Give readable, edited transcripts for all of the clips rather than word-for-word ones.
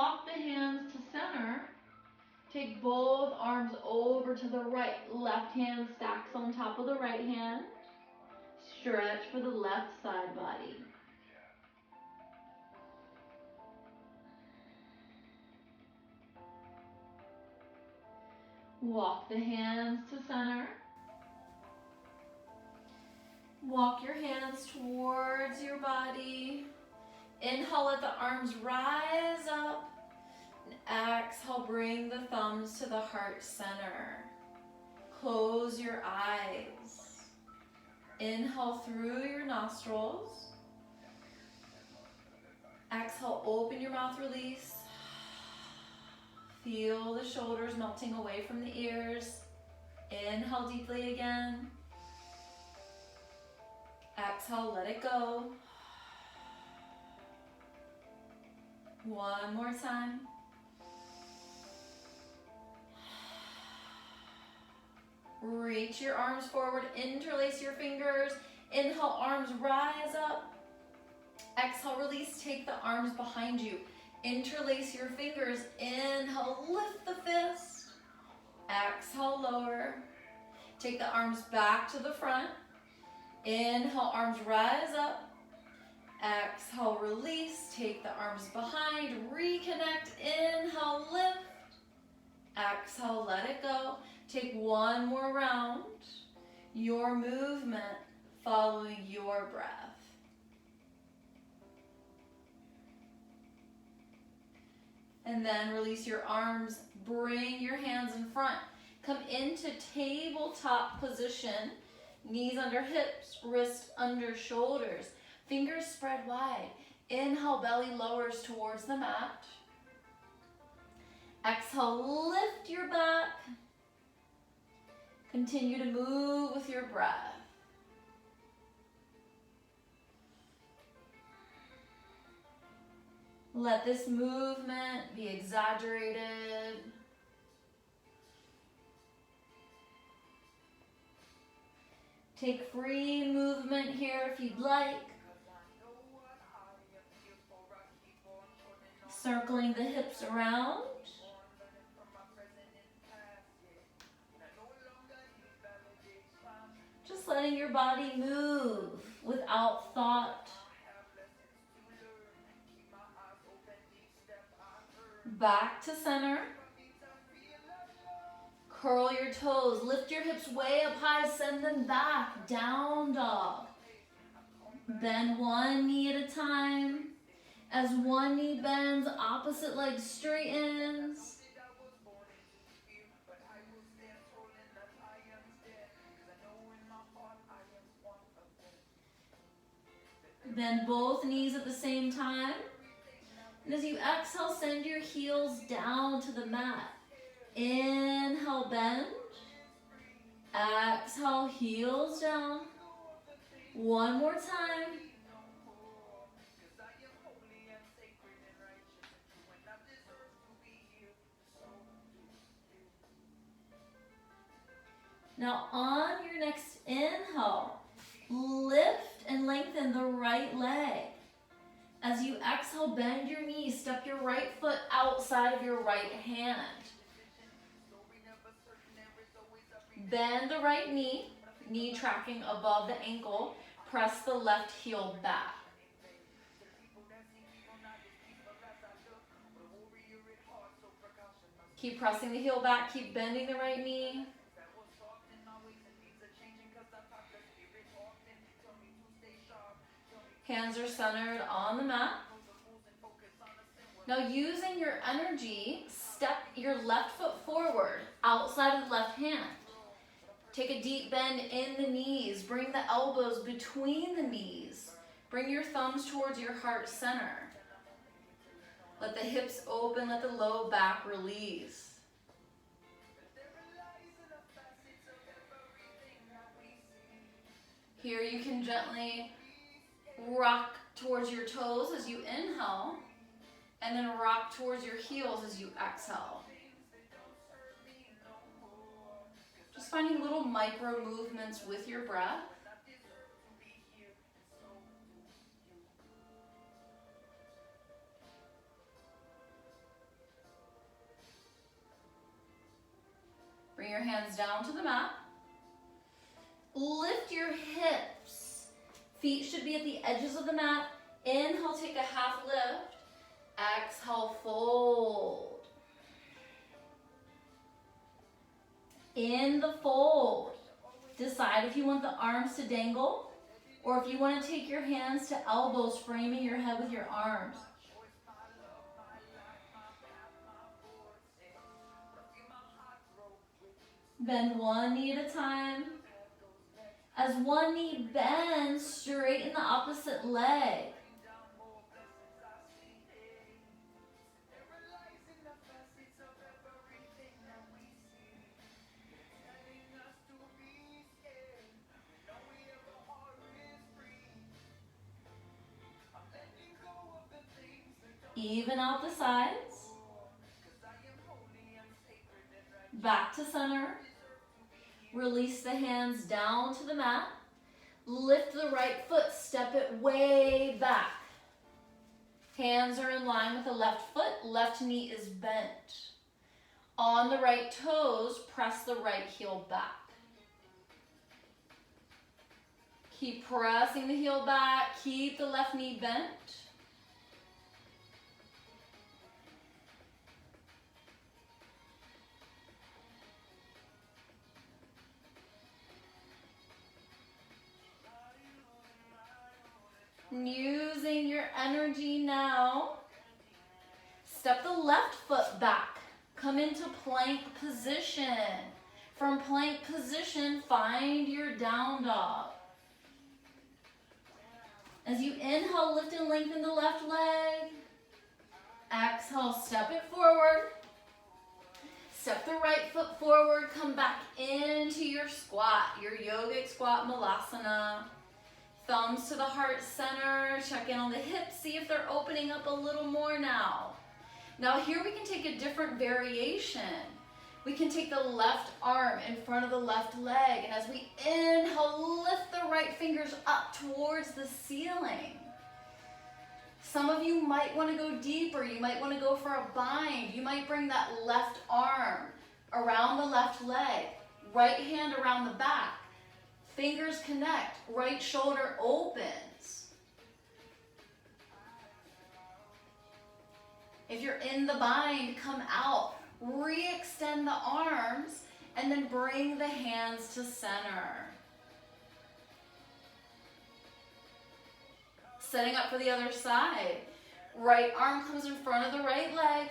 walk the hands to center. Take both arms over to the right. Left hand stacks on top of the right hand. Stretch for the left side body. Walk the hands to center. Walk your hands towards your body. Inhale, let the arms rise up. And exhale, bring the thumbs to the heart center. Close your eyes. Inhale through your nostrils. Exhale, open your mouth, release. Feel the shoulders melting away from the ears. Inhale deeply again. Exhale, let it go. One more time. Reach your arms forward, interlace your fingers. Inhale, arms rise up. Exhale, release, take the arms behind you. Interlace your fingers. Inhale, lift the fist. Exhale, lower. Take the arms back to the front. Inhale, arms rise up. Exhale, release. Take the arms behind. Reconnect. Inhale, lift. Exhale, let it go. Take one more round. Your movement following your breath. And then release your arms. Bring your hands in front. Come into tabletop position. Knees under hips, wrists under shoulders. Fingers spread wide. Inhale, belly lowers towards the mat. Exhale, lift your back. Continue to move with your breath. Let this movement be exaggerated. Take free movement here if you'd like. Circling the hips around. Just letting your body move without thought. Back to center. Curl your toes. Lift your hips way up high. Send them back. Down dog. Bend one knee at a time. As one knee bends, opposite leg straightens. Bend both knees at the same time. And as you exhale, send your heels down to the mat. Inhale, bend. Exhale, heels down. One more time. Now on your next inhale, lift and lengthen the right leg. As you exhale, bend your knees, step your right foot outside of your right hand. Bend the right knee, knee tracking above the ankle. Press the left heel back. Keep pressing the heel back, keep bending the right knee. Hands are centered on the mat. Now using your energy, step your left foot forward, outside of the left hand. Take a deep bend in the knees. Bring the elbows between the knees. Bring your thumbs towards your heart center. Let the hips open, let the low back release. Here you can gently rock towards your toes as you inhale, and then rock towards your heels as you exhale. Just finding little micro movements with your breath. Bring your hands down to the mat. Lift your hips. Feet should be at the edges of the mat. Inhale, take a half lift. Exhale, fold. In the fold, decide if you want the arms to dangle or if you want to take your hands to elbows, framing your head with your arms. Bend one knee at a time. As one knee bends, straighten the opposite leg. Even out the sides. Back to center. Release the hands down to the mat. Lift the right foot, step it way back. Hands are in line with the left foot, left knee is bent. On the right toes, press the right heel back. Keep pressing the heel back, keep the left knee bent. Using your energy now, step the left foot back. Come into plank position. From plank position, find your down dog. As you inhale, lift and lengthen the left leg. Exhale, step it forward. Step the right foot forward, come back into your squat, your yogic squat malasana. Thumbs to the heart center, check in on the hips, see if they're opening up a little more now. Now here we can take a different variation. We can take the left arm in front of the left leg, and as we inhale, lift the right fingers up towards the ceiling. Some of you might want to go deeper. You might want to go for a bind. You might bring that left arm around the left leg, right hand around the back. Fingers connect, right shoulder opens. If you're in the bind, come out, re-extend the arms, and then bring the hands to center. Setting up for the other side. Right arm comes in front of the right leg,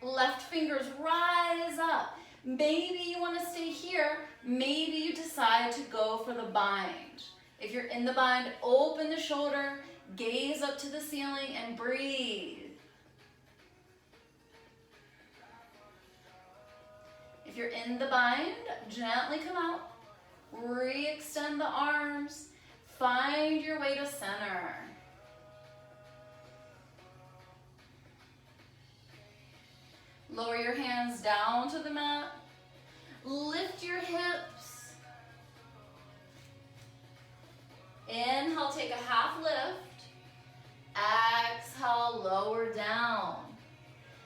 left fingers rise up. Maybe you want to stay here. Maybe you decide to go for the bind. If you're in the bind, open the shoulder, gaze up to the ceiling, and breathe. If you're in the bind, gently come out, re-extend the arms, find your way to center. Lower your hands down to the mat. Lift your hips. Inhale, take a half lift. Exhale, lower down.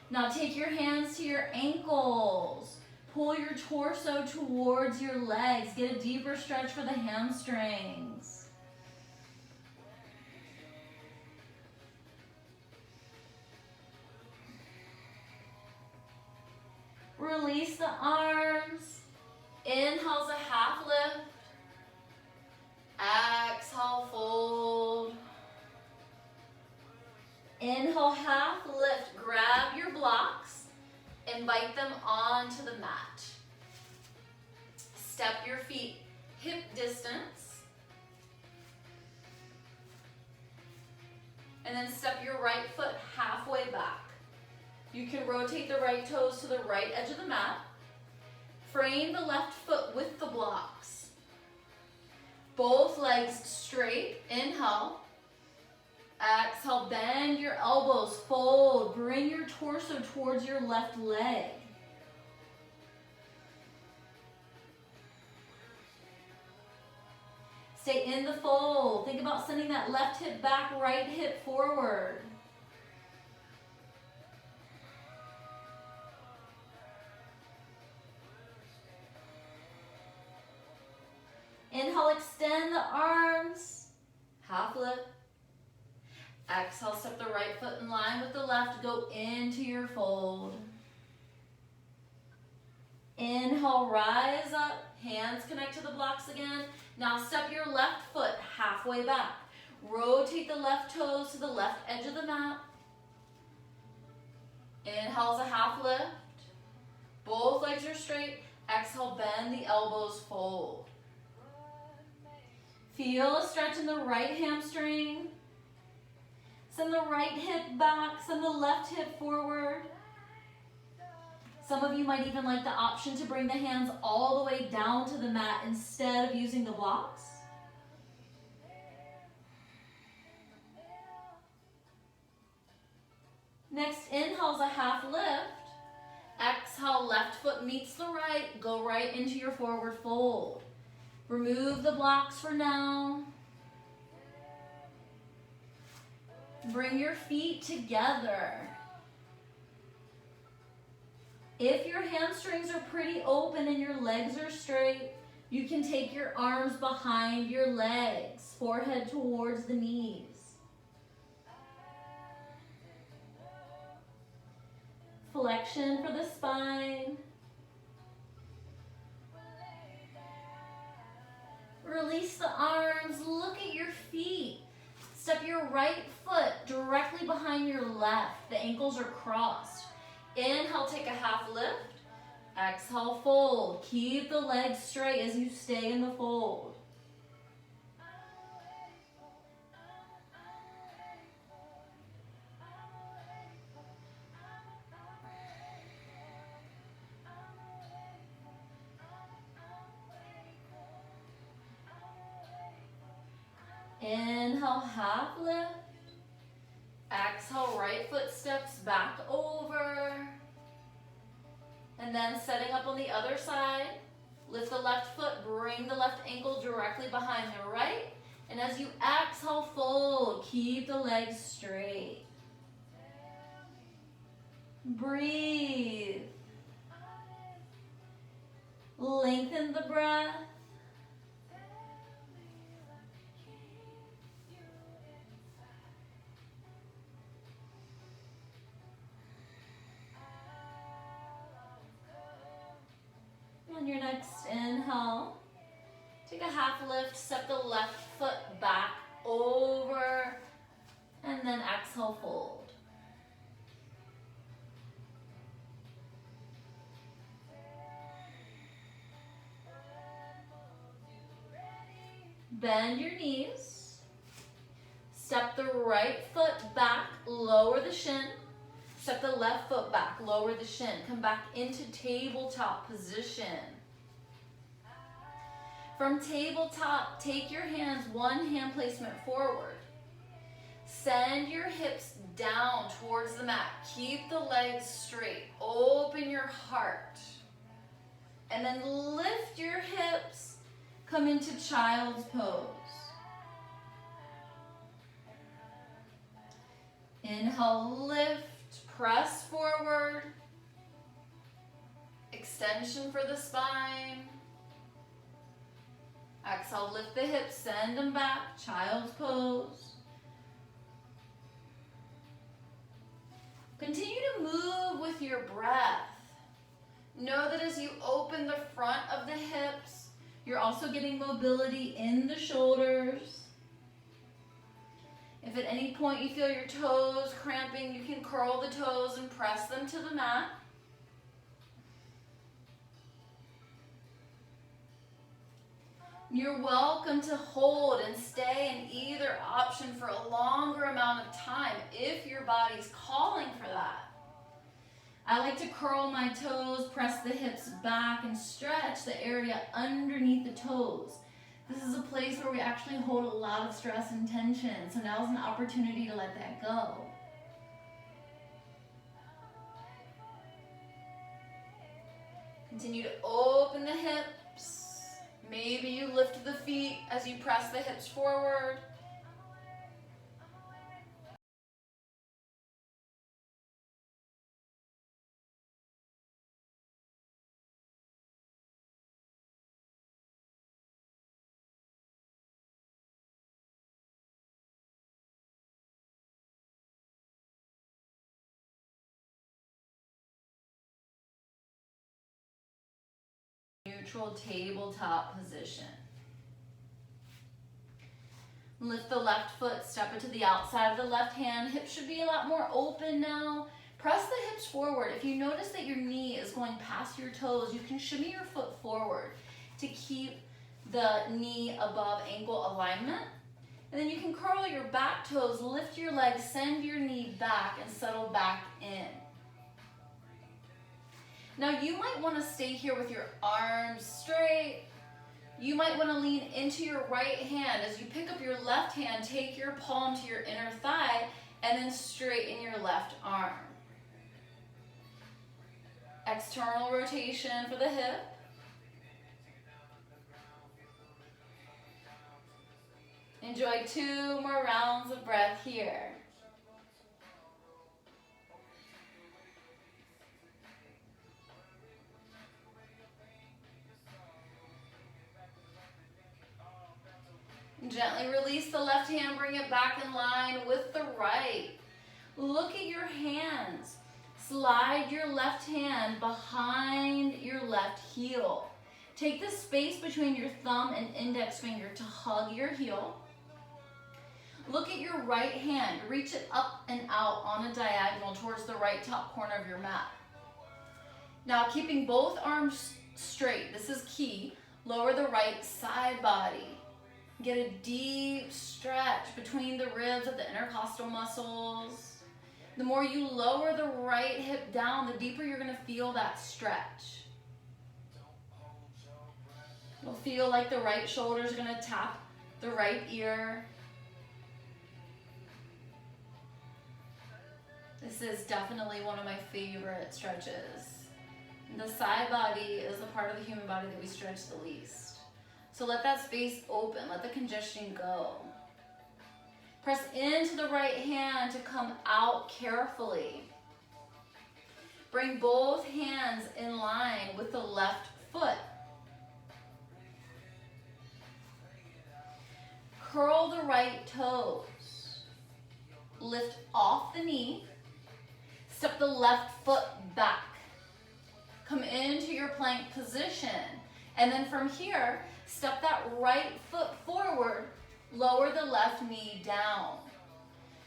Now take your hands to your ankles. Pull your torso towards your legs. Get a deeper stretch for the hamstrings. Release the arms. Inhale's a half lift. Exhale, fold. Inhale, half lift. Grab your blocks. Invite them onto the mat. Step your feet hip distance. And then step your right foot halfway back. You can rotate the right toes to the right edge of the mat. Frame the left foot with the blocks. Both legs straight. Inhale. Exhale, bend your elbows, fold. Bring your torso towards your left leg. Stay in the fold. Think about sending that left hip back, right hip forward. extend the arms. Half lift. Exhale, step the right foot in line with the left. Go into your fold. Inhale, rise up. Hands connect to the blocks again. Now step your left foot halfway back. Rotate the left toes to the left edge of the mat. Inhale is a half lift. Both legs are straight. Exhale, bend the elbows, fold. Feel a stretch in the right hamstring. Send the right hip back. Send the left hip forward. Some of you might even like the option to bring the hands all the way down to the mat instead of using the blocks. Next, inhale is a half lift. Exhale, left foot meets the right. Go right into your forward fold. Remove the blocks for now. Bring your feet together. If your hamstrings are pretty open and your legs are straight, you can take your arms behind your legs, forehead towards the knees. Flexion for the spine. Release the arms, look at your feet. Step your right foot directly behind your left. The ankles are crossed. Inhale, take a half lift. Exhale, fold. Keep the legs straight as you stay in the fold. Inhale, half lift. Exhale, right foot steps back over. And then setting up on the other side. Lift the left foot, bring the left ankle directly behind the right. And as you exhale, fold. Keep the legs straight. Breathe. Lengthen the breath. On your next inhale, take a half lift, step the left foot back over, and then exhale, fold. Bend your knees. Step the right foot back, lower the shin. Step the left foot back, lower the shin. Come back into tabletop position. From tabletop, take your hands one hand placement forward. Send your hips down towards the mat. Keep the legs straight. Open your heart. And then lift your hips. Come into child's pose. Inhale, lift. Press forward. Extension for the spine. Exhale, lift the hips, send them back, child's pose. Continue to move with your breath. Know that as you open the front of the hips, you're also getting mobility in the shoulders. If at any point you feel your toes cramping, you can curl the toes and press them to the mat. You're welcome to hold and stay in either option for a longer amount of time if your body's calling for that. I like to curl my toes, press the hips back, and stretch the area underneath the toes. This is a place where we actually hold a lot of stress and tension, so now is an opportunity to let that go. Continue to open the hips. Maybe you lift the feet as you press the hips forward. neutral tabletop position. Lift the left foot, step it to the outside of the left hand. Hips should be a lot more open now. Press the hips forward. If you notice that your knee is going past your toes, you can shimmy your foot forward to keep the knee above ankle alignment. And then you can curl your back toes, lift your legs, send your knee back, and settle back in. Now you might want to stay here with your arms straight. You might want to lean into your right hand. As you pick up your left hand, take your palm to your inner thigh and then straighten your left arm. External rotation for the hip. Enjoy 2 more rounds of breath here. Gently release the left hand, bring it back in line with the right. Look at your hands. Slide your left hand behind your left heel. Take the space between your thumb and index finger to hug your heel. Look at your right hand. Reach it up and out on a diagonal towards the right top corner of your mat. Now, keeping both arms straight, this is key. Lower the right side body. Get a deep stretch between the ribs of the intercostal muscles. The more you lower the right hip down, the deeper you're going to feel that stretch. You'll feel like the right shoulder is going to tap the right ear. This is definitely one of my favorite stretches. The side body is the part of the human body that we stretch the least. So let that space open, let the congestion go. Press into the right hand to come out carefully. Bring both hands in line with the left foot. Curl the right toes. Lift off the knee. Step the left foot back. Come into your plank position. And then from here, step that right foot forward, lower the left knee down.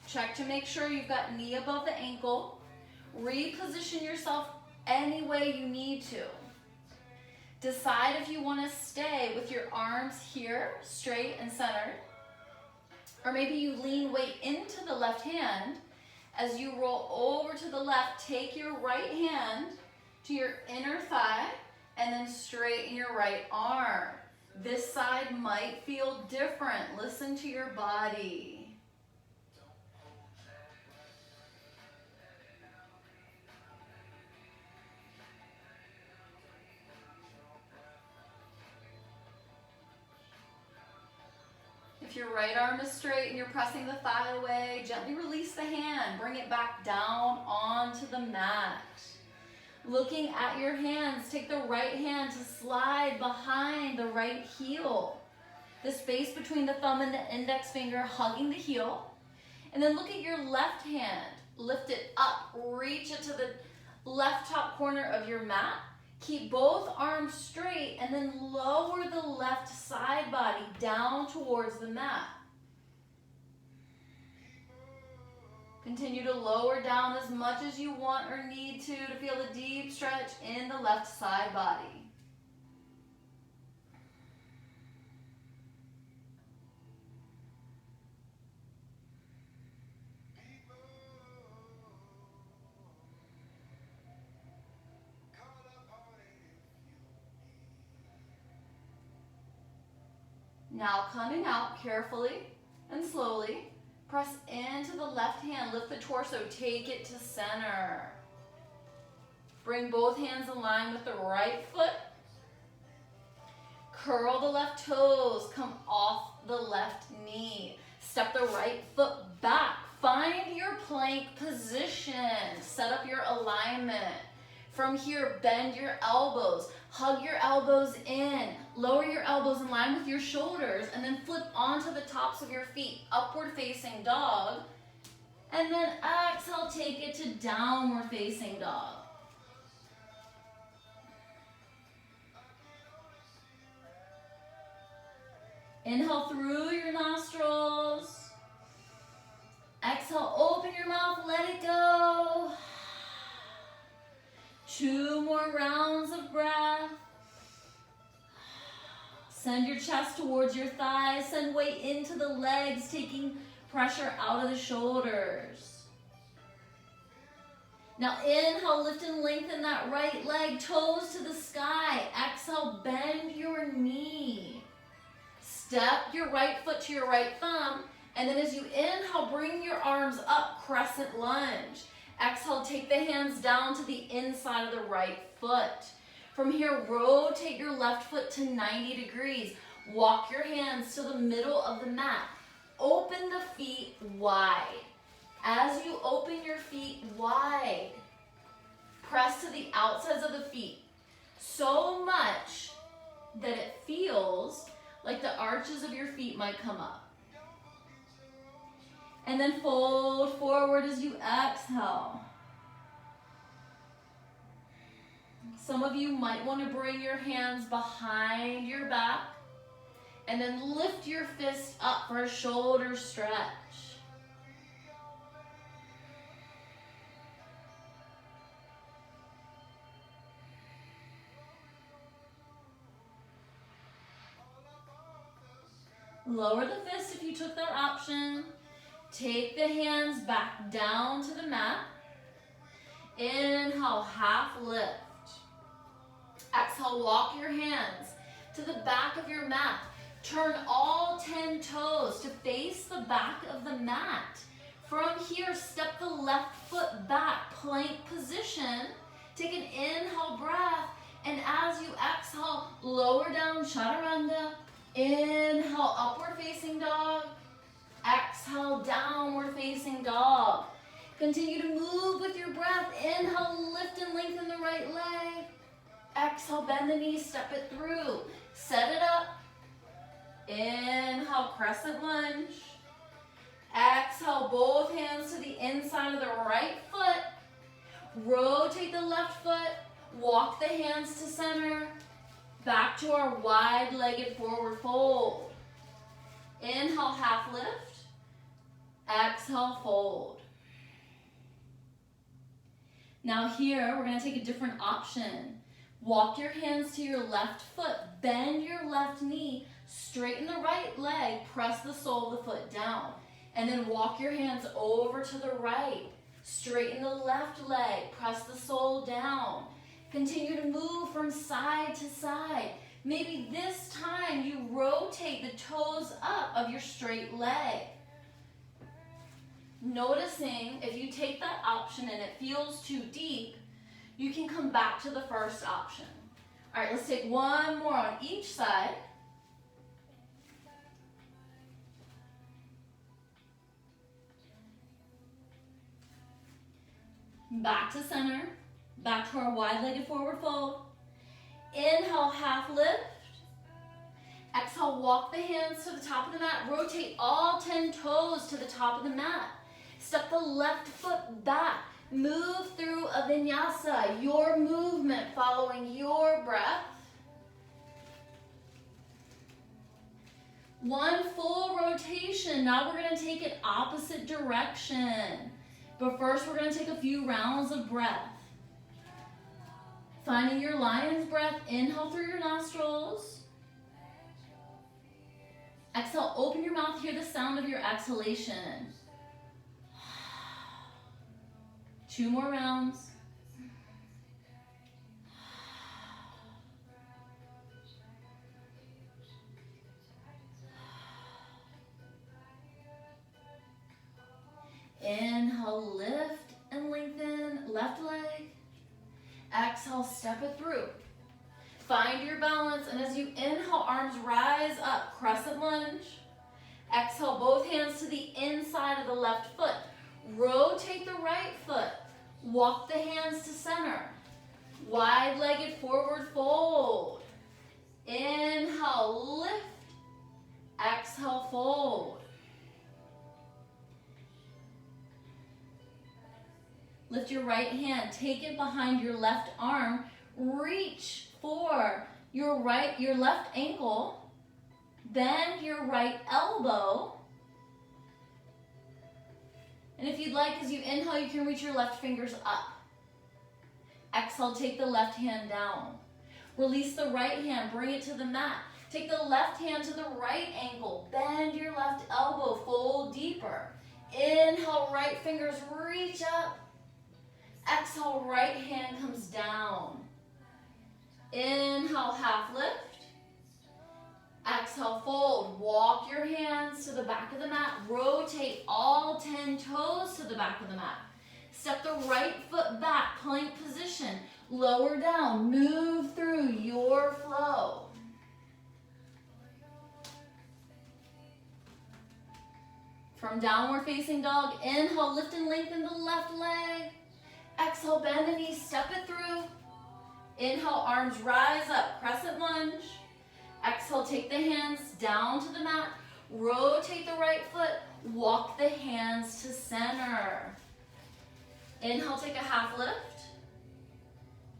Check to make sure you've got knee above the ankle. Reposition yourself any way you need to. Decide if you want to stay with your arms here, straight and centered. Or maybe you lean weight into the left hand. As you roll over to the left, take your right hand to your inner thigh and then straighten your right arm. This side might feel different. Listen to your body. If your right arm is straight and you're pressing the thigh away, gently release the hand. Bring it back down onto the mat. Looking at your hands, take the right hand to slide behind the right heel. The space between the thumb and the index finger hugging the heel. And then look at your left hand. Lift it up, reach it to the left top corner of your mat. Keep both arms straight and then lower the left side body down towards the mat. Continue to lower down as much as you want or need to feel the deep stretch in the left side body. Now coming out carefully and slowly. Press into the left hand, lift the torso, take it to center. Bring both hands in line with the right foot. Curl the left toes, come off the left knee. Step the right foot back. Find your plank position. Set up your alignment. From here, bend your elbows. Hug your elbows in. Lower your elbows in line with your shoulders and then flip onto the tops of your feet. Upward facing dog. And then exhale, take it to downward facing dog. Inhale through your nostrils. Exhale, open your mouth, let it go. 2 more rounds of breath. Send your chest towards your thighs. Send weight into the legs, taking pressure out of the shoulders. Now inhale, lift and lengthen that right leg, toes to the sky. Exhale, bend your knee. Step your right foot to your right thumb. And then as you inhale, bring your arms up, crescent lunge. Exhale, take the hands down to the inside of the right foot. From here, rotate your left foot to 90 degrees. Walk your hands to the middle of the mat. Open the feet wide. As you open your feet wide, press to the outsides of the feet so much that it feels like the arches of your feet might come up. And then fold forward as you exhale. Some of you might want to bring your hands behind your back and then lift your fist up for a shoulder stretch. Lower the fist if you took that option. Take the hands back down to the mat. Inhale, half lift. Exhale, walk your hands to the back of your mat. Turn all 10 toes to face the back of the mat. From here, step the left foot back, plank position. Take an inhale breath, and as you exhale, lower down, chaturanga. Inhale, upward facing dog. Exhale, downward facing dog. Continue to move with your breath. Inhale, lift and lengthen the right leg. Exhale, bend the knees, step it through. Set it up. Inhale, crescent lunge. Exhale, both hands to the inside of the right foot. Rotate the left foot. Walk the hands to center. Back to our wide-legged forward fold. Inhale, half lift. Exhale, fold. Now here, we're going to take a different option. Walk your hands to your left foot. Bend your left knee. Straighten the right leg. Press the sole of the foot down. And then walk your hands over to the right. Straighten the left leg. Press the sole down. Continue to move from side to side. Maybe this time you rotate the toes up of your straight leg. Noticing if you take that option and it feels too deep, you can come back to the first option. All right, let's take one more on each side. Back to center. Back to our wide-legged forward fold. Inhale, half lift. Exhale, walk the hands to the top of the mat. Rotate all 10 toes to the top of the mat. Step the left foot back. Move through a vinyasa, your movement following your breath. One full rotation. Now we're going to take it opposite direction. But first we're going to take a few rounds of breath. Finding your lion's breath, inhale through your nostrils. Exhale, open your mouth, hear the sound of your exhalation. 2 more rounds. Inhale, lift and lengthen, left leg. Exhale, step it through. Find your balance, and as you inhale, arms rise up, crescent lunge. Exhale, both hands to the inside of the left foot. Rotate the right foot. Walk the hands to center. Wide-legged forward fold. Inhale, lift. Exhale, fold. Lift your right hand, take it behind your left arm, reach for your left ankle, Bend your right elbow. And if you'd like, as you inhale, you can reach your left fingers up. Exhale, take the left hand down. Release the right hand, bring it to the mat. Take the left hand to the right ankle. Bend your left elbow, fold deeper. Inhale, right fingers reach up. Exhale, right hand comes down. Inhale, half lift. Exhale, fold. Walk your hands to the back of the mat. Rotate all 10 toes to the back of the mat. Step the right foot back, plank position. Lower down, move through your flow. From downward facing dog, inhale, lift and lengthen the left leg. Exhale, bend the knees, step it through. Inhale, arms rise up, crescent lunge. Exhale, take the hands down to the mat. Rotate the right foot, walk the hands to center. Inhale, take a half lift.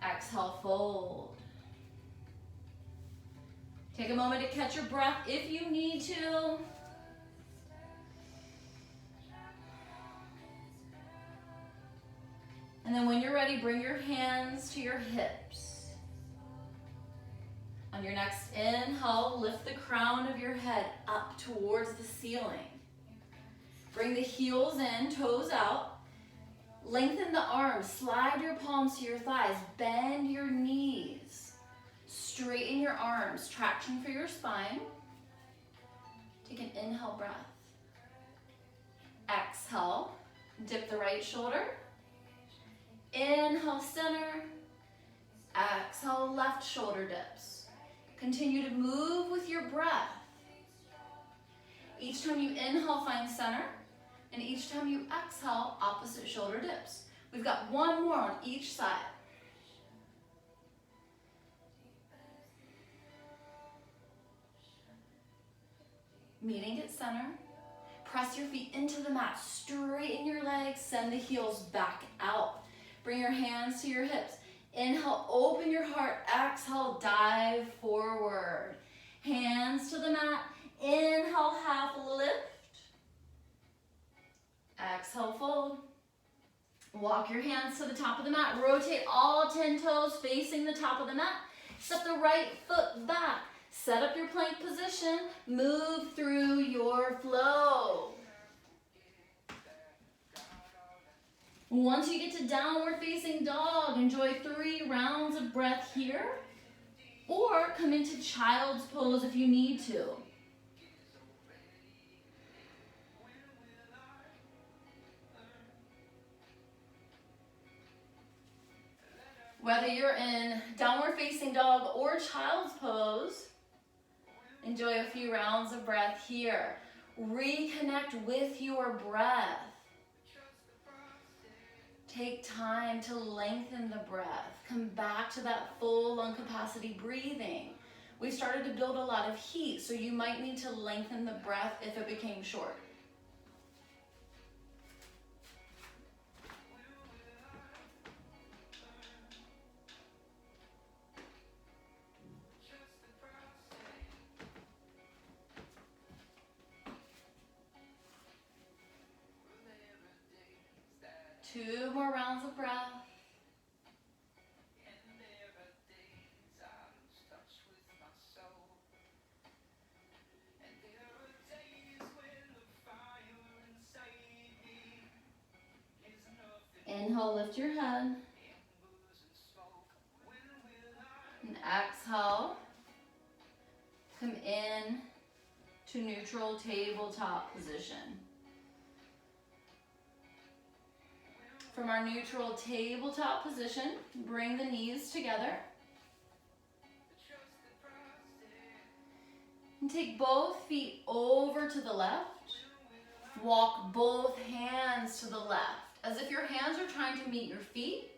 Exhale, fold. Take a moment to catch your breath if you need to. And then when you're ready, bring your hands to your hips. On your next inhale, lift the crown of your head up towards the ceiling. Bring the heels in, toes out. Lengthen the arms, slide your palms to your thighs, bend your knees. Straighten your arms, traction for your spine. Take an inhale breath. Exhale, dip the right shoulder. Inhale, center. Exhale, left shoulder dips. Continue to move with your breath. Each time you inhale, find center. And each time you exhale, opposite shoulder dips. We've got one more on each side. Meeting at center. Press your feet into the mat. Straighten your legs. Send the heels back out. Bring your hands to your hips. Inhale, open your heart. Exhale, dive forward. Hands to the mat. Inhale, half lift. Exhale, fold. Walk your hands to the top of the mat. Rotate all 10 toes facing the top of the mat. Step the right foot back. Set up your plank position. Move through your flow. Once you get to downward facing dog, enjoy 3 rounds of breath here. Or come into child's pose if you need to. Whether you're in downward facing dog or child's pose, enjoy a few rounds of breath here. Reconnect with your breath. Take time to lengthen the breath. Come back to that full lung capacity breathing. We started to build a lot of heat, so you might need to lengthen the breath if it became short. Two more rounds of breath. Inhale, lift your head. And exhale, come in to neutral tabletop position. From our neutral tabletop position, bring the knees together. And take both feet over to the left. Walk both hands to the left. As if your hands are trying to meet your feet.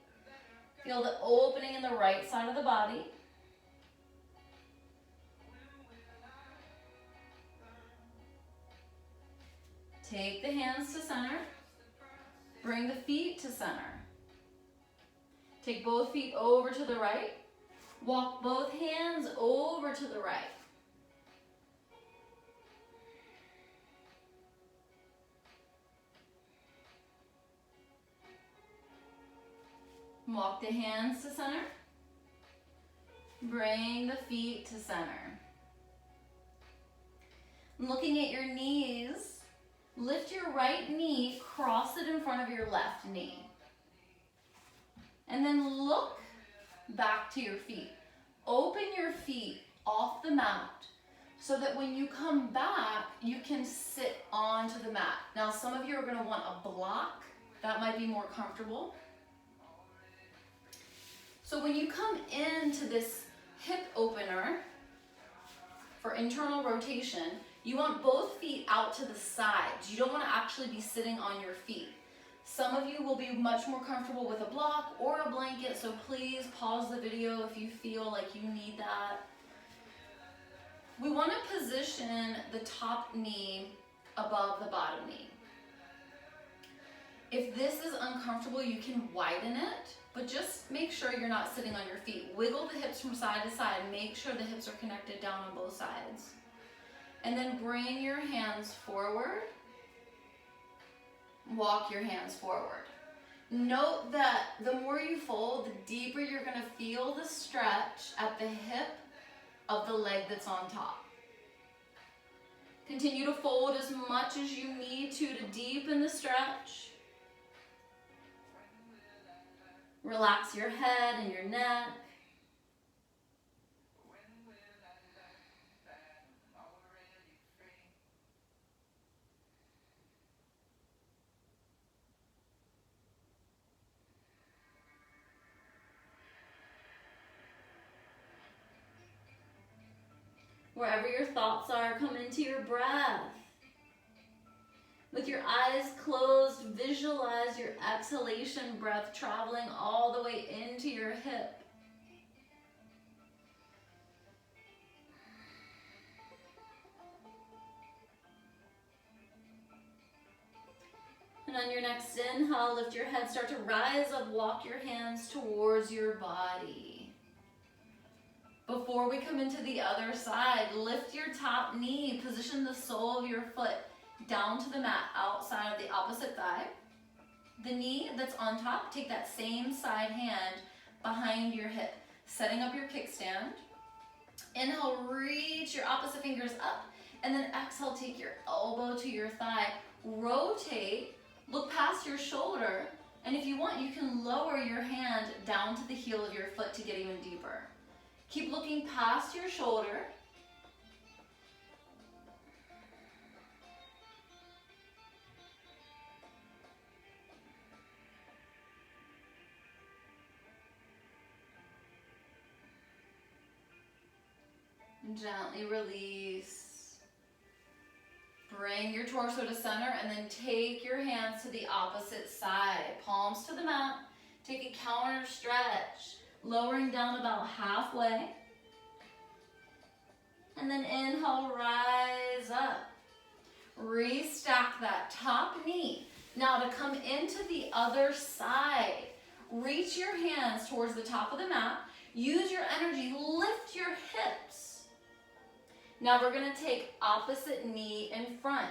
Feel the opening in the right side of the body. Take the hands to center. Bring the feet to center. Take both feet over to the right. Walk both hands over to the right. Walk the hands to center. Bring the feet to center. Looking at your knees, lift your right knee, cross it in front of your left knee. And then look back to your feet. Open your feet off the mat so that when you come back, you can sit onto the mat. Now, some of you are going to want a block. That might be more comfortable. So when you come into this hip opener for internal rotation, you want both feet out to the sides. You don't want to actually be sitting on your feet. Some of you will be much more comfortable with a block or a blanket, so please pause the video if you feel like you need that. We want to position the top knee above the bottom knee. If this is uncomfortable, you can widen it, but just make sure you're not sitting on your feet. Wiggle the hips from side to side. Make sure the hips are connected down on both sides. And then bring your hands forward. Walk your hands forward. Note that the more you fold, the deeper you're going to feel the stretch at the hip of the leg that's on top. Continue to fold as much as you need to deepen the stretch. Relax your head and your neck. Wherever your thoughts are, come into your breath. With your eyes closed, visualize your exhalation breath traveling all the way into your hip. And on your next inhale, lift your head, start to rise up, walk your hands towards your body. Before we come into the other side, lift your top knee, position the sole of your foot down to the mat outside of the opposite thigh. The knee that's on top, take that same side hand behind your hip, setting up your kickstand. Inhale, reach your opposite fingers up, and then exhale, take your elbow to your thigh, rotate, look past your shoulder, and if you want, you can lower your hand down to the heel of your foot to get even deeper. Keep looking past your shoulder. Gently release. Bring your torso to center and then take your hands to the opposite side. Palms to the mat. Take a counter stretch, lowering down about halfway. And then inhale, rise up. Restack that top knee. Now to come into the other side, reach your hands towards the top of the mat. Use your energy, lift your hips. Now we're gonna take opposite knee in front.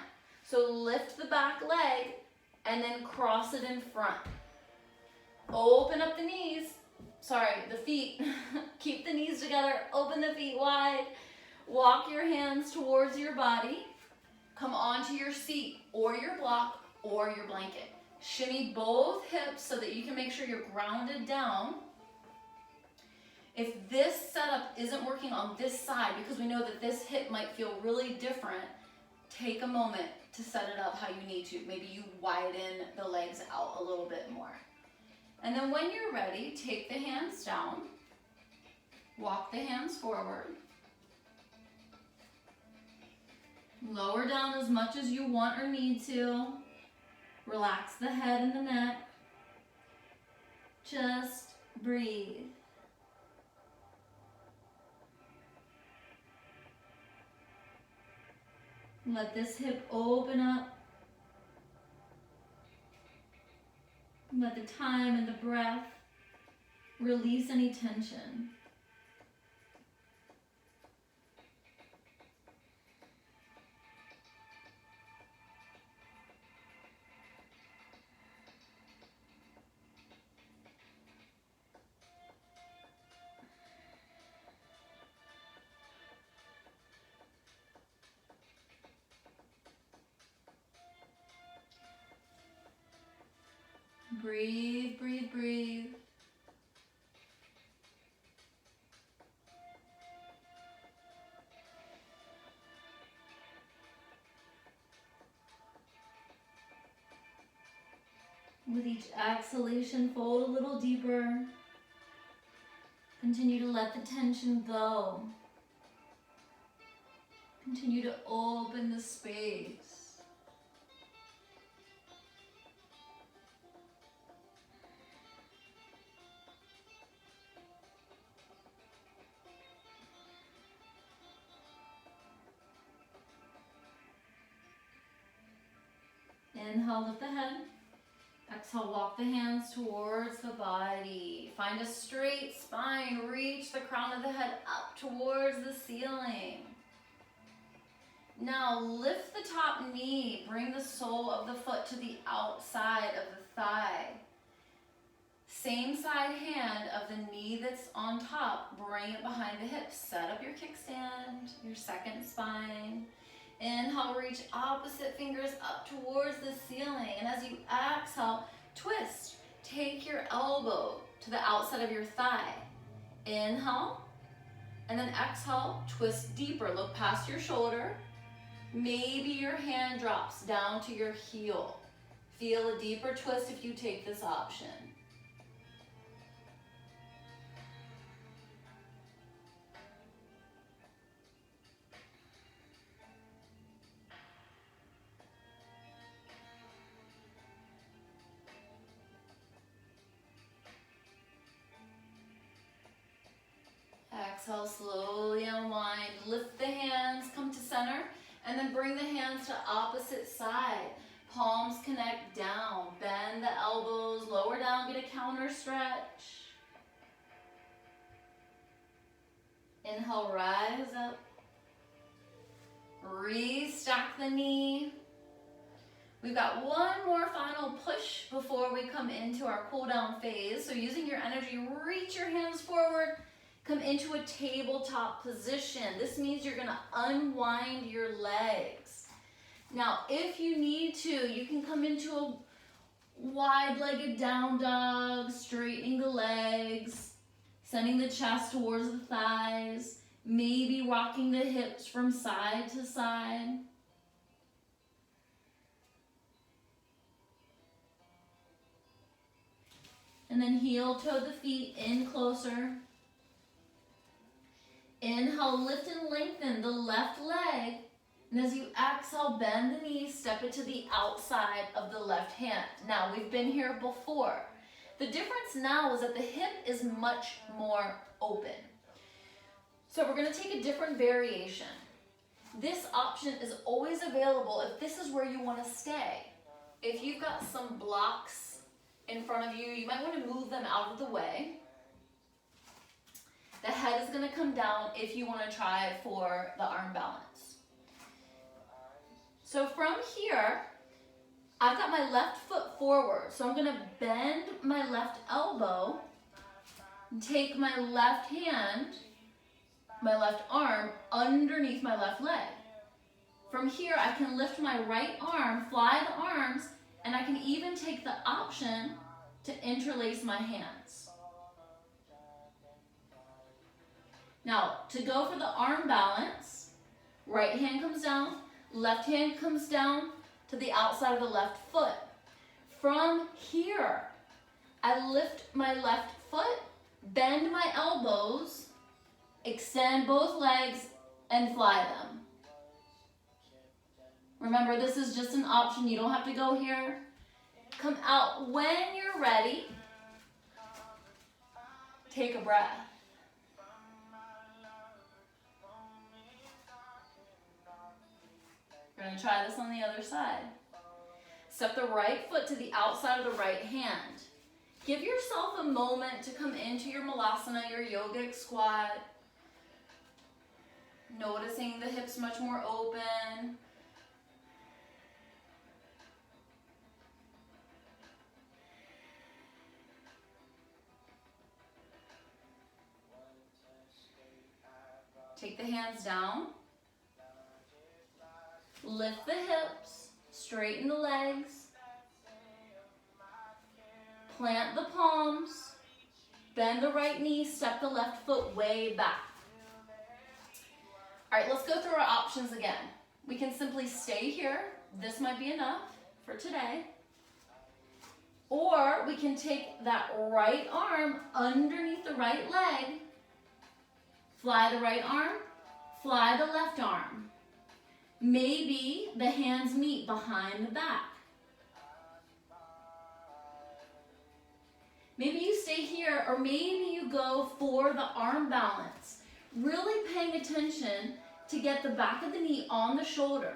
So lift the back leg and then cross it in front. Open up the knees, the feet. Keep the knees together, open the feet wide. Walk your hands towards your body. Come onto your seat or your block or your blanket. Shimmy both hips so that you can make sure you're grounded down. If this setup isn't working on this side, because we know that this hip might feel really different, take a moment to set it up how you need to. Maybe you widen the legs out a little bit more. And then when you're ready, take the hands down, walk the hands forward. Lower down as much as you want or need to. Relax the head and the neck. Just breathe. Let this hip open up. Let the time and the breath release any tension. Breathe, breathe, breathe. With each exhalation, fold a little deeper. Continue to let the tension go. Continue to open the space. Inhale, lift the head. Exhale, walk the hands towards the body. Find a straight spine. Reach the crown of the head up towards the ceiling. Now lift the top knee. Bring the sole of the foot to the outside of the thigh. Same side hand of the knee that's on top. Bring it behind the hips. Set up your kickstand, your second spine. Inhale, reach opposite fingers up towards the ceiling. And as you exhale, twist. Take your elbow to the outside of your thigh. Inhale, and then exhale, twist deeper. Look past your shoulder. Maybe your hand drops down to your heel. Feel a deeper twist if you take this option. Exhale, slowly unwind. Lift the hands, come to center, and then bring the hands to opposite side. Palms connect down. Bend the elbows, lower down, get a counter stretch. Inhale, rise up. Restack the knee. We've got one more final push before we come into our cool down phase. So using your energy, reach your hands forward. Come into a tabletop position. This means you're gonna unwind your legs. Now, if you need to, you can come into a wide-legged down dog, straightening the legs, sending the chest towards the thighs, maybe rocking the hips from side to side. And then heel toe the feet in closer. Inhale, lift and lengthen the left leg. And as you exhale, bend the knees, step it to the outside of the left hand. Now, we've been here before. The difference now is that the hip is much more open. So we're gonna take a different variation. This option is always available if this is where you wanna stay. If you've got some blocks in front of you, you might wanna move them out of the way. The head is going to come down if you want to try for the arm balance. So from here, I've got my left foot forward. So I'm going to bend my left elbow, and take my left hand, my left arm underneath my left leg. From here, I can lift my right arm, fly the arms, and I can even take the option to interlace my hands. Now, to go for the arm balance, right hand comes down, left hand comes down to the outside of the left foot. From here, I lift my left foot, bend my elbows, extend both legs, and fly them. Remember, this is just an option. You don't have to go here. Come out when you're ready. Take a breath. We're going to try this on the other side. Step the right foot to the outside of the right hand. Give yourself a moment to come into your malasana, your yogic squat. Noticing the hips much more open. Take the hands down. Lift the hips, straighten the legs. plant the palms, bend the right knee, step the left foot way back. All right, let's go through our options again. We can simply stay here. This might be enough for today. Or we can take that right arm underneath the right leg, fly the right arm, fly the left arm. Maybe the hands meet behind the back. Maybe you stay here, or maybe you go for the arm balance. Really paying attention to get the back of the knee on the shoulder.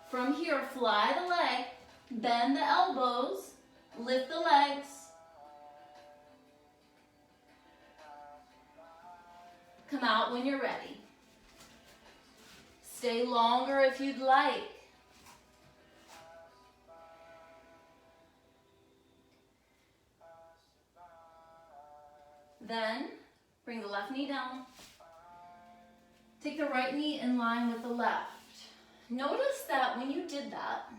From here, fly the leg, bend the elbows, lift the legs. Come out when you're ready. Stay longer if you'd like. Then, bring the left knee down. Take the right knee in line with the left. Notice that when you did that,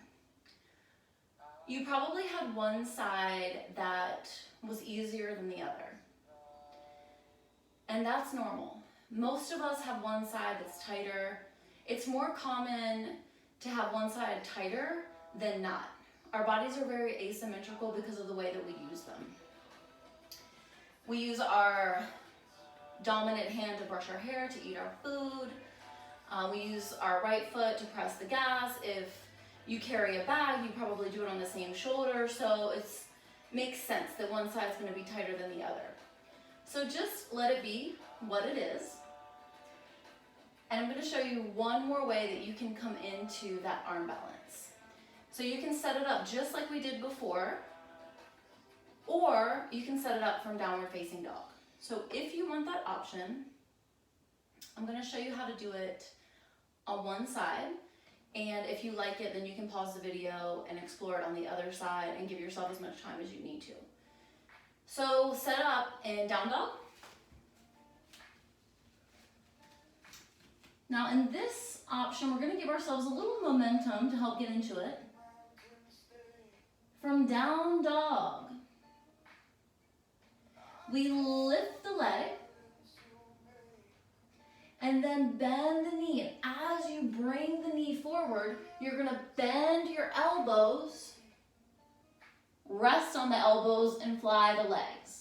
you probably had one side that was easier than the other. And that's normal. Most of us have one side that's tighter. It's more common to have one side tighter than not. Our bodies are very asymmetrical because of the way that we use them. We use our dominant hand to brush our hair, to eat our food. We use our right foot to press the gas. If you carry a bag, you probably do it on the same shoulder. So it makes sense that one side's going to be tighter than the other. So just let it be what it is. And I'm going to show you one more way that you can come into that arm balance. So you can set it up just like we did before, or you can set it up from downward facing dog. So if you want that option, I'm going to show you how to do it on one side. And if you like it, then you can pause the video and explore it on the other side and give yourself as much time as you need to. So set up in down dog. Now in this option, we're going to give ourselves a little momentum to help get into it. From down dog, we lift the leg and then bend the knee. And as you bring the knee forward, you're going to bend your elbows, rest on the elbows, and fly the legs.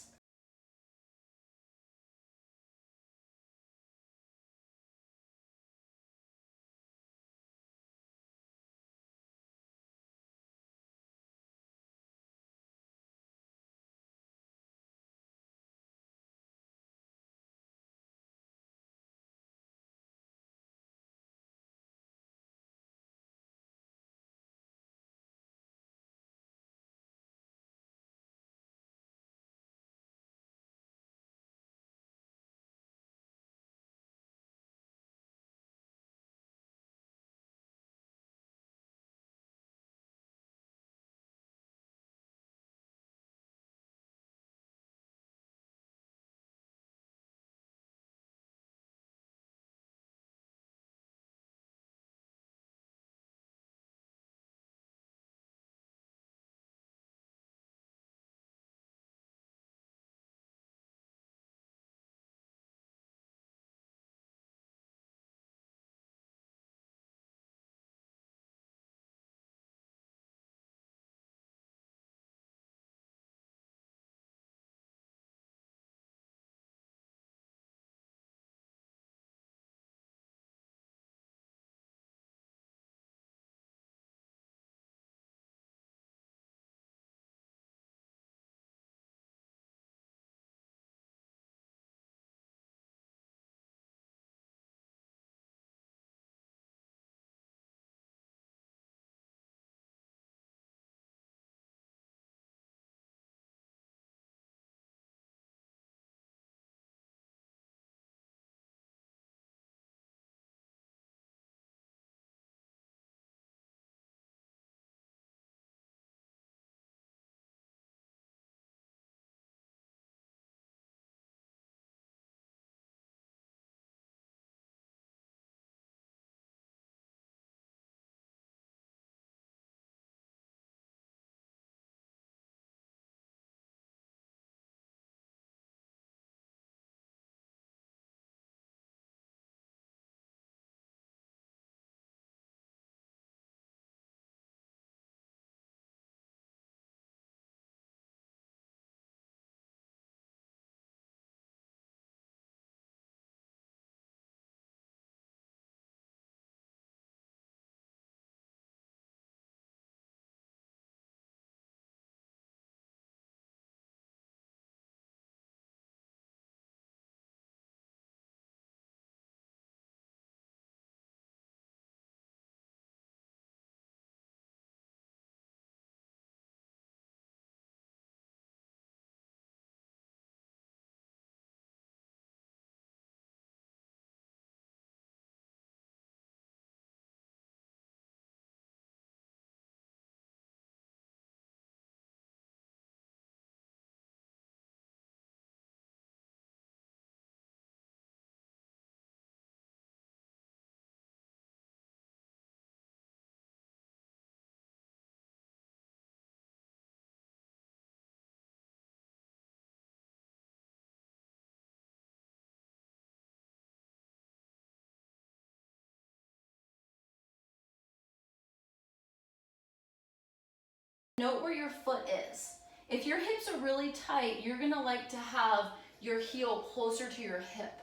Note where your foot is. If your hips are really tight, you're gonna like to have your heel closer to your hip.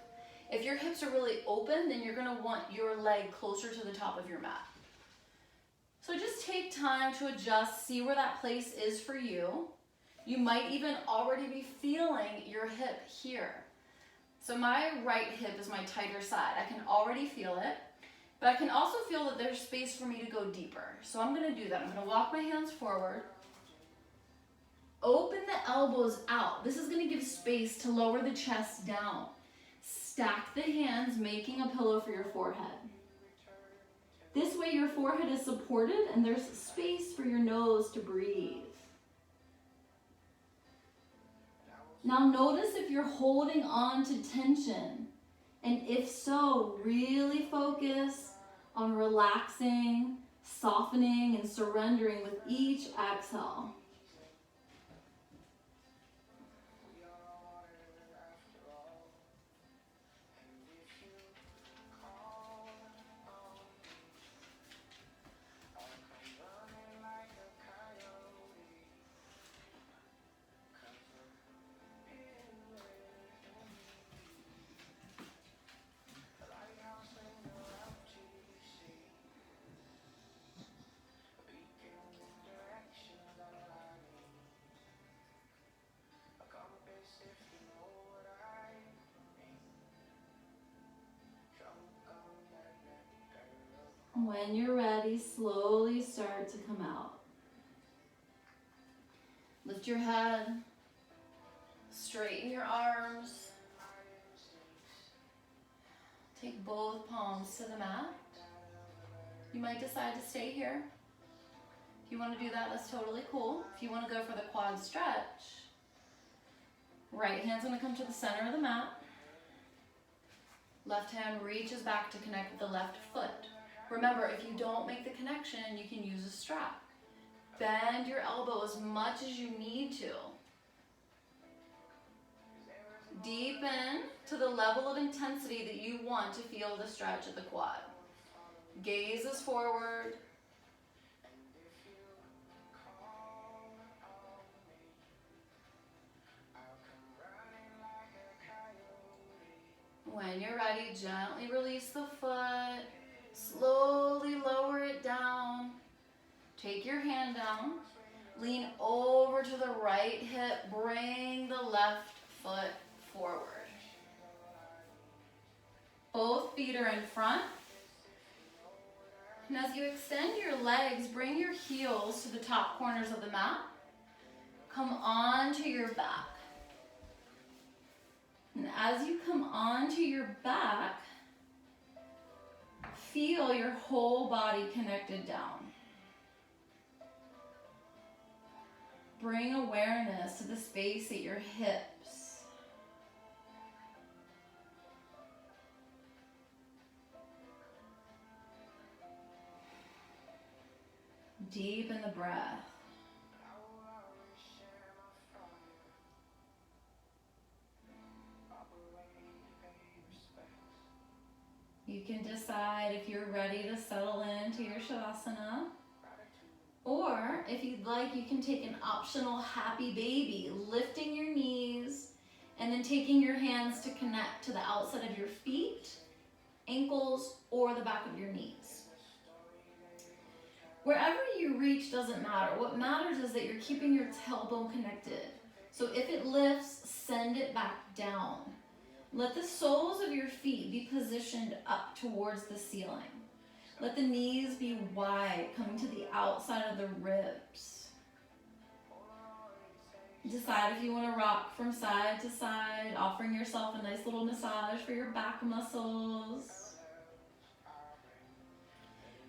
If your hips are really open, then you're gonna want your leg closer to the top of your mat. So just take time to adjust, see where that place is for you. You might even already be feeling your hip here. So my right hip is my tighter side. I can already feel it, but I can also feel that there's space for me to go deeper. So I'm gonna do that. I'm gonna walk my hands forward. Open the elbows out. This is gonna give space to lower the chest down. Stack the hands, making a pillow for your forehead. This way your forehead is supported and there's space for your nose to breathe. Now notice if you're holding on to tension, and if so, really focus on relaxing, softening, and surrendering with each exhale. When you're ready, slowly start to come out. Lift your head, straighten your arms. Take both palms to the mat. You might decide to stay here. If you want to do that, that's totally cool. If you want to go for the quad stretch, right hand's going to come to the center of the mat. Left hand reaches back to connect with the left foot. Remember, if you don't make the connection, you can use a strap. Bend your elbow as much as you need to. Deepen to the level of intensity that you want to feel the stretch of the quad. Gaze is forward. When you're ready, gently release the foot. Slowly lower it down. Take your hand down. Lean over to the right hip. Bring the left foot forward. Both feet are in front. And as you extend your legs, bring your heels to the top corners of the mat. Come onto your back. And as you come onto your back, feel your whole body connected down. Bring awareness to the space at your hips. Deepen the breath. You can decide if you're ready to settle into your Shavasana, or if you'd like, you can take an optional happy baby, lifting your knees and then taking your hands to connect to the outside of your feet, ankles, or the back of your knees. Wherever you reach doesn't matter. What matters is that you're keeping your tailbone connected. So if it lifts, send it back down. Let the soles of your feet be positioned up towards the ceiling. Let the knees be wide, coming to the outside of the ribs. Decide if you want to rock from side to side, offering yourself a nice little massage for your back muscles.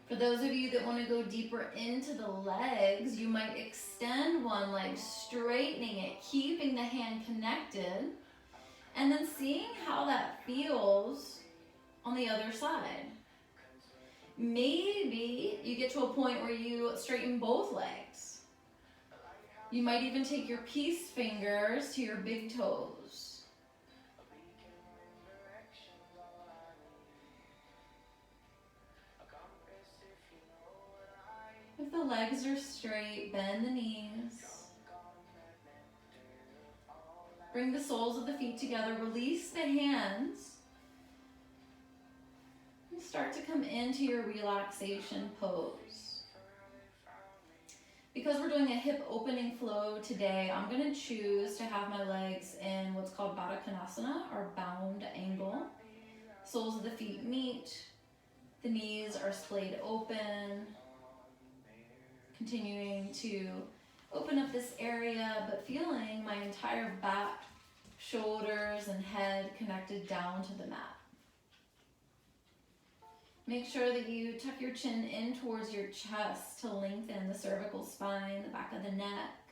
For those of you that want to go deeper into the legs, you might extend one leg, straightening it, keeping the hand connected, and then seeing how that feels on the other side. Maybe you get to a point where you straighten both legs. You might even take your peace fingers to your big toes. If the legs are straight, bend the knees. Bring the soles of the feet together. Release the hands. And start to come into your relaxation pose. Because we're doing a hip opening flow today, I'm going to choose to have my legs in what's called Baddha Konasana, or bound angle. Soles of the feet meet. The knees are splayed open. Continuing to open up this area, but feeling my entire back, shoulders, and head connected down to the mat. Make sure that you tuck your chin in towards your chest to lengthen the cervical spine, the back of the neck.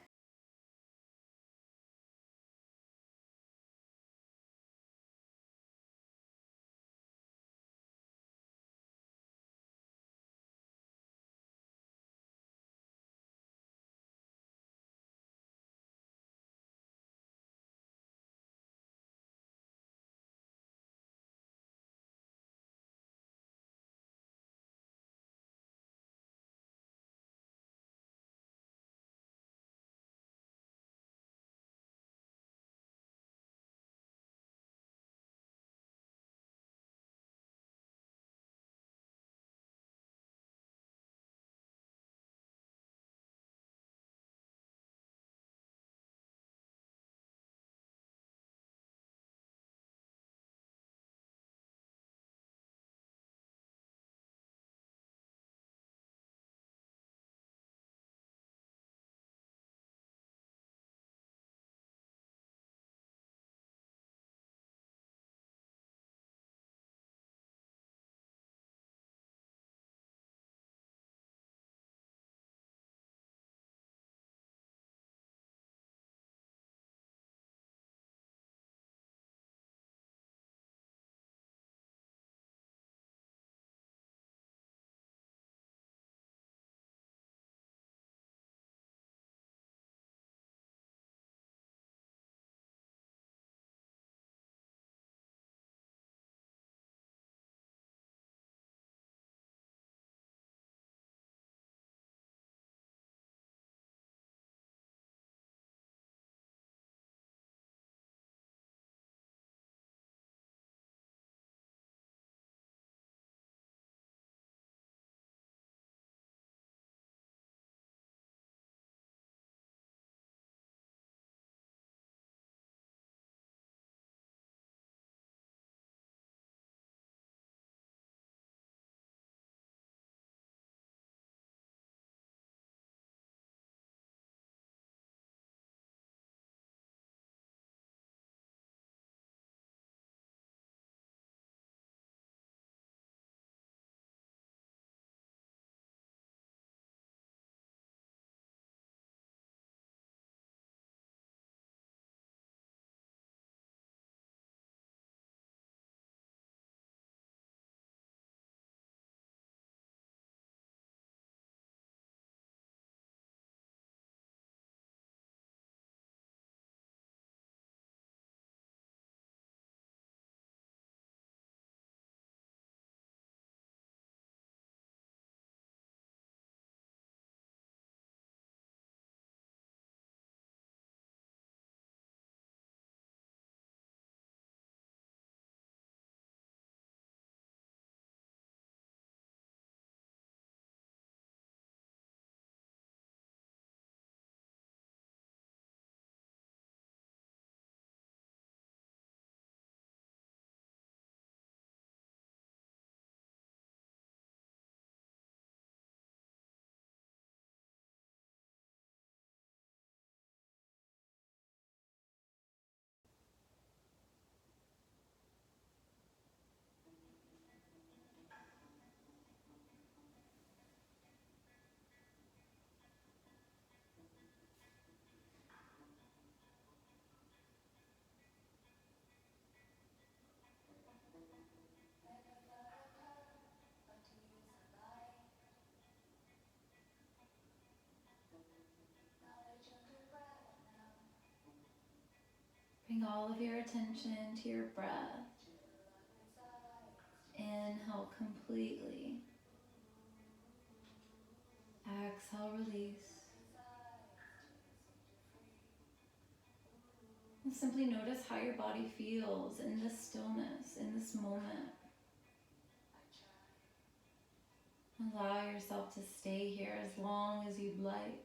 Bring all of your attention to your breath. Inhale completely. Exhale, release. And simply notice how your body feels in this stillness, in this moment. Allow yourself to stay here as long as you'd like.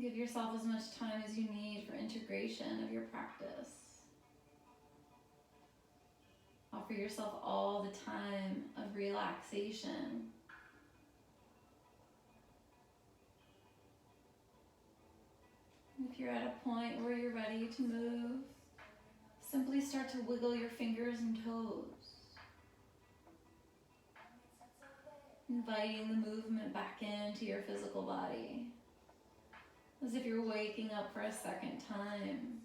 Give yourself as much time as you need for integration of your practice. Offer yourself all the time of relaxation. If you're at a point where you're ready to move, simply start to wiggle your fingers and toes, inviting the movement back into your physical body, as if you're waking up for a second time.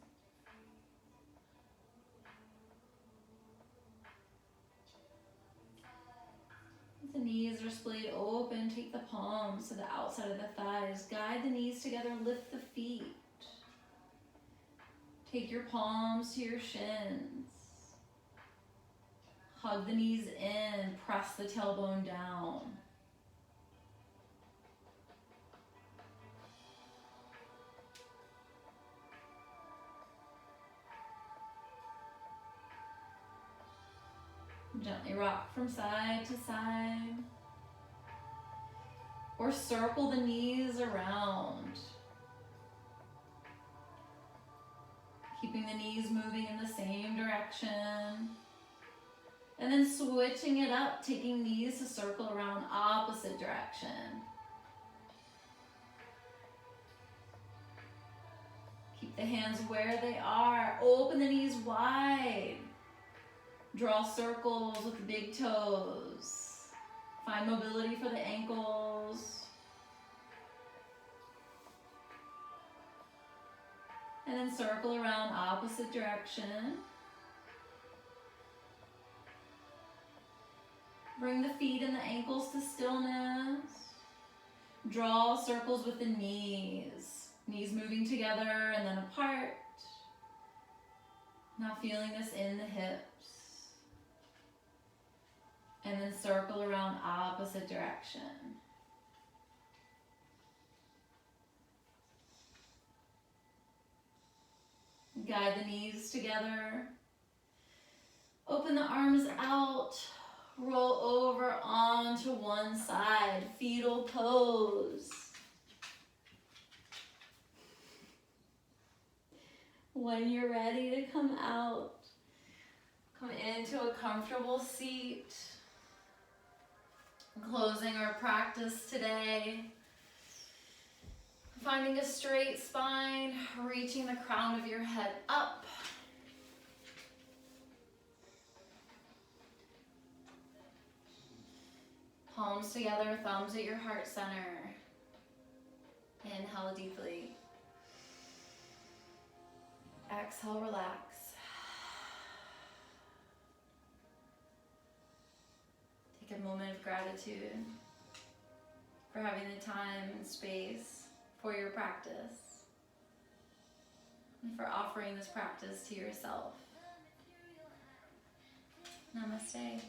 If the knees are splayed open, take the palms to the outside of the thighs. Guide the knees together, lift the feet. Take your palms to your shins. Hug the knees in, press the tailbone down. Gently rock from side to side. Or circle the knees around. Keeping the knees moving in the same direction. And then switching it up, taking knees to circle around opposite direction. Keep the hands where they are. Open the knees wide. Draw circles with the big toes. Find mobility for the ankles. And then circle around opposite direction. Bring the feet and the ankles to stillness. Draw circles with the knees. Knees moving together and then apart. Now feeling this in the hips. And then circle around opposite direction. Guide the knees together. Open the arms out. Roll over onto one side. Fetal pose. When you're ready to come out, come into a comfortable seat. Closing our practice today. Finding a straight spine, reaching the crown of your head up. Palms together, thumbs at your heart center. Inhale deeply. Exhale, relax. Take a moment of gratitude for having the time and space for your practice and for offering this practice to yourself. Namaste.